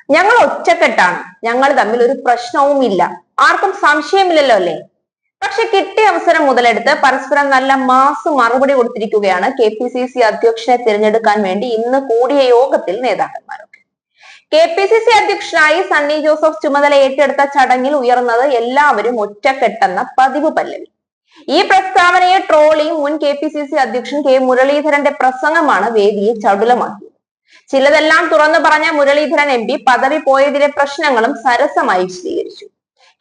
ഞങ്ങൾ ഒറ്റക്കെട്ടാണ്, ഞങ്ങൾ തമ്മിൽ ഒരു പ്രശ്നവുമില്ല, ആർക്കും സംശയമില്ലല്ലോ അല്ലേ? പക്ഷെ കിട്ടിയ അവസരം മുതലെടുത്ത് പരസ്പരം നല്ല മാസ് മറുപടി കൊടുത്തിരിക്കുകയാണ് KPCC അധ്യക്ഷനെ തിരഞ്ഞെടുക്കാൻ വേണ്ടി ഇന്ന് കൂടിയ യോഗത്തിൽ നേതാക്കന്മാരൊക്കെ. KPCC അധ്യക്ഷനായി സണ്ണി ജോസഫ് ചുമതല ഏറ്റെടുത്ത ചടങ്ങിൽ ഉയർന്നത് എല്ലാവരും ഒറ്റക്കെട്ടെന്ന പതിവ് പല്ലവി. ഈ പ്രസ്താവനയെ ട്രോളി മുൻ KPCC അധ്യക്ഷൻ K മുരളീധരന്റെ പ്രസംഗമാണ് വേദിയെ ചടുലമാക്കിയത്. ചിലതെല്ലാം തുറന്നു പറഞ്ഞ മുരളീധരൻ MP പദവി പോയതിലെ പ്രശ്നങ്ങളും സരസമായി വിശദീകരിച്ചു.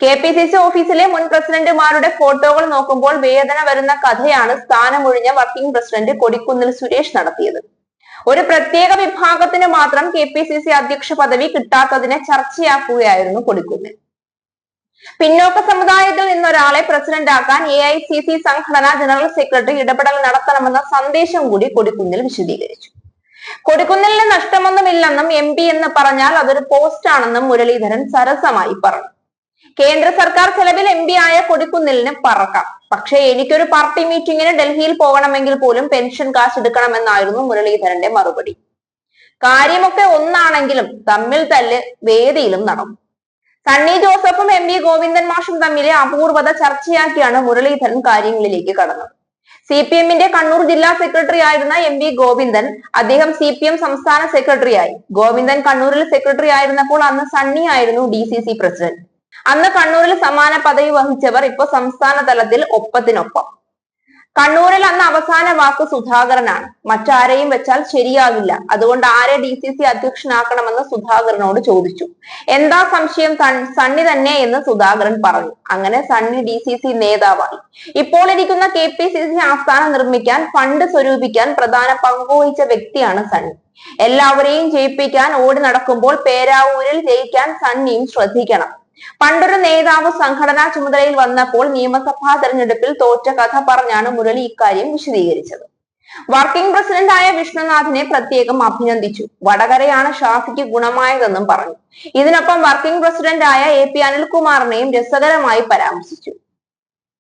KPCC ഓഫീസിലെ മുൻ പ്രസിഡന്റുമാരുടെ ഫോട്ടോകൾ നോക്കുമ്പോൾ വേദന വരുന്ന കഥയാണ് സ്ഥാനമൊഴിഞ്ഞ വർക്കിംഗ് പ്രസിഡന്റ് കൊടിക്കുന്നിൽ സുരേഷ് നടത്തിയത്. ഒരു പ്രത്യേക വിഭാഗത്തിന് മാത്രം KPCC അധ്യക്ഷ പദവി കിട്ടാത്തതിനെ ചർച്ചയാക്കുകയായിരുന്നു കൊടിക്കുന്നിൽ. പിന്നോക്ക സമുദായത്തിൽ നിന്നൊരാളെ പ്രസിഡന്റാക്കാൻ AICC സംഘടനാ ജനറൽ സെക്രട്ടറി ഇടപെടൽ നടത്തണമെന്ന സന്ദേശം കൂടി കൊടിക്കുന്നിൽ വിശദീകരിച്ചു. കൊടിക്കുന്നിലിന് നഷ്ടമൊന്നുമില്ലെന്നും MP എന്ന് പറഞ്ഞാൽ അതൊരു പോസ്റ്റ് ആണെന്നും മുരളീധരൻ സരസമായി പറഞ്ഞു. കേന്ദ്ര സർക്കാർ ചെലവിൽ MP ആയ കൊടിക്കുന്നിലിന് പറക്കാം, പക്ഷേ എനിക്കൊരു പാർട്ടി മീറ്റിംഗിന് ഡൽഹിയിൽ പോകണമെങ്കിൽ പോലും പെൻഷൻ കാശ് എടുക്കണമെന്നായിരുന്നു മുരളീധരന്റെ മറുപടി. കാര്യമൊക്കെ ഒന്നാണെങ്കിലും തമ്മിൽ തല്ല് വേദിയിലും നടന്നു. സണ്ണി ജോസഫും MP ഗോവിന്ദൻ മാഷും തമ്മിലെ അപൂർവത ചർച്ചയാക്കിയാണ് മുരളീധരൻ കാര്യങ്ങളിലേക്ക് കടന്നത്. CPMന്റെ കണ്ണൂർ ജില്ലാ സെക്രട്ടറി ആയിരുന്ന MP ഗോവിന്ദൻ, അദ്ദേഹം CPM സംസ്ഥാന സെക്രട്ടറിയായി. ഗോവിന്ദൻ കണ്ണൂരിൽ സെക്രട്ടറി ആയിരുന്നപ്പോൾ അന്ന് സണ്ണി ആയിരുന്നു DCC പ്രസിഡന്റ്. അന്ന് കണ്ണൂരിൽ സമാന പദവി വഹിച്ചവർ ഇപ്പൊ സംസ്ഥാന തലത്തിൽ ഒപ്പത്തിനൊപ്പം. കണ്ണൂരിൽ അന്ന് അവസാന വാക്ക് സുധാകരനാണ്. മറ്റാരെയും വെച്ചാൽ ശരിയാകില്ല, അതുകൊണ്ട് ആരെ DCC അധ്യക്ഷനാക്കണമെന്ന് സുധാകരനോട് ചോദിച്ചു. എന്താ സംശയം, സണ്ണി തന്നെ എന്ന് സുധാകരൻ പറഞ്ഞു. അങ്ങനെ സണ്ണി DCC നേതാവായി. ഇപ്പോൾ ഇരിക്കുന്ന KPCC ആസ്ഥാനം നിർമ്മിക്കാൻ ഫണ്ട് സ്വരൂപിക്കാൻ പ്രധാന പങ്കുവഹിച്ച വ്യക്തിയാണ് സണ്ണി. എല്ലാവരെയും ജയിപ്പിക്കാൻ ഓടി നടക്കുമ്പോൾ പേരാവൂരിൽ ജയിക്കാൻ സണ്ണിയും ശ്രദ്ധിക്കണം. പണ്ടൊരു നേതാവ് സംഘടനാ ചുമതലയിൽ വന്നപ്പോൾ നിയമസഭാ തെരഞ്ഞെടുപ്പിൽ തോറ്റ കഥ പറഞ്ഞാണ് മുരളി ഇക്കാര്യം വിശദീകരിച്ചത്. വർക്കിംഗ് പ്രസിഡന്റായ വിഷ്ണുനാഥിനെ പ്രത്യേകം അഭിനന്ദിച്ചു. വടകരയാണ് ഷാഫിക്ക് ഗുണമായതെന്നും പറഞ്ഞു. ഇതിനൊപ്പം വർക്കിംഗ് പ്രസിഡന്റായ AP അനിൽകുമാറിനെയും രസകരമായി പരാമർശിച്ചു.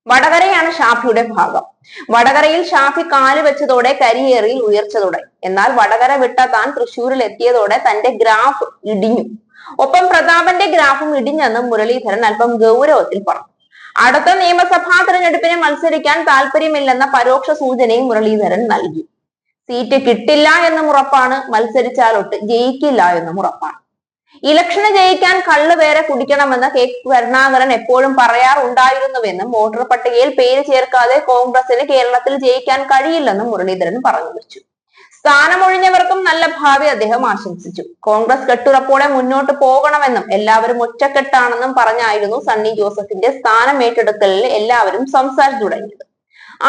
വടകരയാണ് ഷാഫിയുടെ ഭാഗം. വടകരയിൽ ഷാഫി കാല് വെച്ചതോടെ കരിയേറിയിൽ ഉയർച്ച തുടങ്ങി. എന്നാൽ വടകര വിട്ട താൻ തൃശൂരിൽ എത്തിയതോടെ തന്റെ ഗ്രാഫ് ഇടിഞ്ഞു. ഒപ്പം പ്രതാപന്റെ ഗ്രാഫും ഇടിഞ്ഞെന്നും മുരളീധരൻ അല്പം ഗൗരവത്തിൽ പറഞ്ഞു. അടുത്ത നിയമസഭാ തെരഞ്ഞെടുപ്പിന് മത്സരിക്കാൻ താല്പര്യമില്ലെന്ന പരോക്ഷ സൂചനയും മുരളീധരൻ നൽകി. സീറ്റ് കിട്ടില്ല എന്നും ഉറപ്പാണ്, മത്സരിച്ചാലൊട്ട് ജയിക്കില്ല എന്നും ഉറപ്പാണ്. ഇലക്ഷന് ജയിക്കാൻ കള്ള് വേറെ കുടിക്കണമെന്ന് K കരുണാകരൻ എപ്പോഴും പറയാറുണ്ടായിരുന്നുവെന്നും വോട്ടർ പട്ടികയിൽ പേര് ചേർക്കാതെ കോൺഗ്രസിന് കേരളത്തിൽ ജയിക്കാൻ കഴിയില്ലെന്നും മുരളീധരൻ പറഞ്ഞു വെച്ചു. സ്ഥാനമൊഴിഞ്ഞവർക്കും നല്ല ഭാവി അദ്ദേഹം ആശംസിച്ചു. കോൺഗ്രസ് കെട്ടുറപ്പോടെ മുന്നോട്ട് പോകണമെന്നും എല്ലാവരും ഒറ്റക്കെട്ടാണെന്നും പറഞ്ഞായിരുന്നു സണ്ണി ജോസഫിന്റെ സ്ഥാനം ഏറ്റെടുക്കലിൽ എല്ലാവരും സംസാരിച്ചു തുടങ്ങിയത്.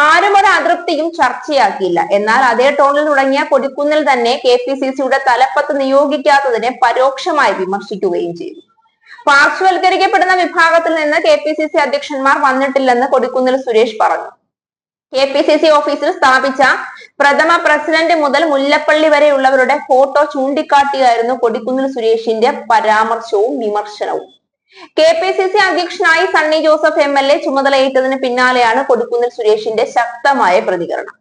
ആരും ഒരു അതൃപ്തിയും ചർച്ചയാക്കിയില്ല. എന്നാൽ അതേ ടോണിൽ തുടങ്ങിയ കൊടിക്കുന്നിൽ തന്നെ KPCCയുടെ തലപ്പത്ത് നിയോഗിക്കാത്തതിനെ പരോക്ഷമായി വിമർശിക്കുകയും ചെയ്തു. പാർശ്വവൽക്കരിക്കപ്പെടുന്ന വിഭാഗത്തിൽ നിന്ന് KPCC അധ്യക്ഷന്മാർ വന്നിട്ടില്ലെന്ന് കൊടിക്കുന്നിൽ സുരേഷ് പറഞ്ഞു. KPCC ഓഫീസിൽ സ്ഥാപിച്ച പ്രഥമ പ്രസിഡന്റ് മുതൽ മുല്ലപ്പള്ളി വരെയുള്ളവരുടെ ഫോട്ടോ ചൂണ്ടിക്കാട്ടിയായിരുന്നു കൊടിക്കുന്നിൽ സുരേഷിന്റെ പരാമർശവും വിമർശനവും. KPCC അധ്യക്ഷനായി സണ്ണി ജോസഫ് MLA ചുമതലയേറ്റതിന് പിന്നാലെയാണ് കൊടിക്കുന്നിൽ സുരേഷിന്റെ ശക്തമായ പ്രതികരണം.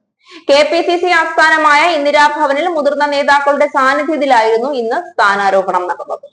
KPCC ആസ്ഥാനമായ ഇന്ദിരാഭവനിൽ മുതിർന്ന നേതാക്കളുടെ സാന്നിധ്യത്തിലായിരുന്നു ഇന്ന് സ്ഥാനാരോഹണം നടന്നത്.